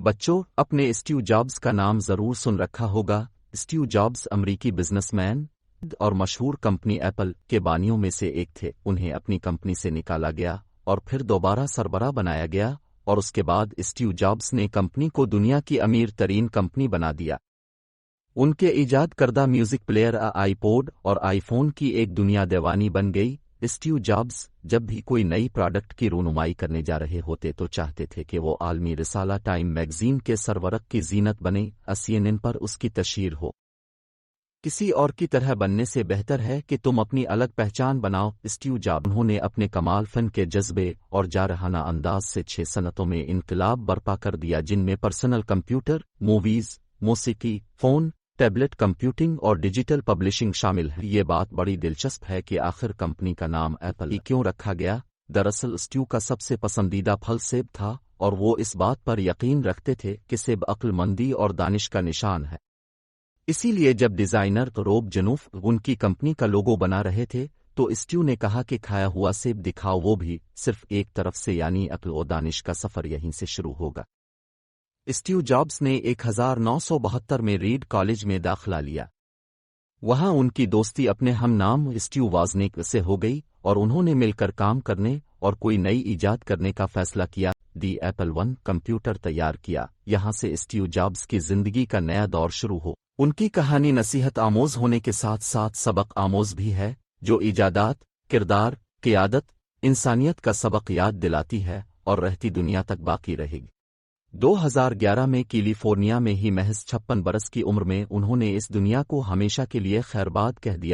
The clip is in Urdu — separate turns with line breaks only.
بچوں، اپنے اسٹیو جابز کا نام ضرور سن رکھا ہوگا۔ اسٹیو جابز امریکی بزنس مین اور مشہور کمپنی ایپل کے بانیوں میں سے ایک تھے۔ انہیں اپنی کمپنی سے نکالا گیا اور پھر دوبارہ سربراہ بنایا گیا، اور اس کے بعد اسٹیو جابز نے کمپنی کو دنیا کی امیر ترین کمپنی بنا دیا۔ ان کے ایجاد کردہ میوزک پلیئر آئی پوڈ اور آئی فون کی ایک دنیا دیوانی بن گئی۔ اسٹیو جابز جب بھی کوئی نئی پروڈکٹ کی رونمائی کرنے جا رہے ہوتے تو چاہتے تھے کہ وہ عالمی رسالہ ٹائم میگزین کے سرورق کی زینت بنے، CNN پر اس کی تشہیر ہو۔ کسی اور کی طرح بننے سے بہتر ہے کہ تم اپنی الگ پہچان بناؤ۔ اسٹیو جابز انہوں نے اپنے کمال فن کے جذبے اور جارحانہ انداز سے 6 صنعتوں میں انقلاب برپا کر دیا، جن میں پرسنل کمپیوٹر، موویز، موسیقی، فون، ٹیبلٹ کمپیوٹنگ اور ڈیجیٹل پبلشنگ شامل ہے۔ یہ بات بڑی دلچسپ ہے کہ آخر کمپنی کا نام ایپل کیوں رکھا گیا؟ دراصل اسٹیو کا سب سے پسندیدہ پھل سیب تھا، اور وہ اس بات پر یقین رکھتے تھے کہ سیب عقل مندی اور دانش کا نشان ہے۔ اسی لیے جب ڈیزائنر روب جنوف ان کی کمپنی کا لوگو بنا رہے تھے تو اسٹیو نے کہا کہ کھایا ہوا سیب دکھاؤ، وہ بھی صرف ایک طرف سے، یعنی عقل و دانش کا سفر یہیں سے شروع ہوگا۔ اسٹیو جابز نے 1972 میں ریڈ کالج میں داخلہ لیا۔ وہاں ان کی دوستی اپنے ہم نام اسٹیو وازنیک سے ہو گئی، اور انہوں نے مل کر کام کرنے اور کوئی نئی ایجاد کرنے کا فیصلہ کیا۔ دی ایپل 1 کمپیوٹر تیار کیا۔ یہاں سے اسٹیو جابز کی زندگی کا نیا دور شروع ہو۔ ان کی کہانی نصیحت آموز ہونے کے ساتھ ساتھ سبق آموز بھی ہے، جو ایجادات، کردار، قیادت، انسانیت کا سبق یاد دلاتی ہے اور رہتی دنیا تک باقی رہے گی۔ 2011 میں کیلیفورنیا میں ہی محض 56 برس کی عمر میں انہوں نے اس دنیا کو ہمیشہ کے لیے خیرباد کہہ دیا۔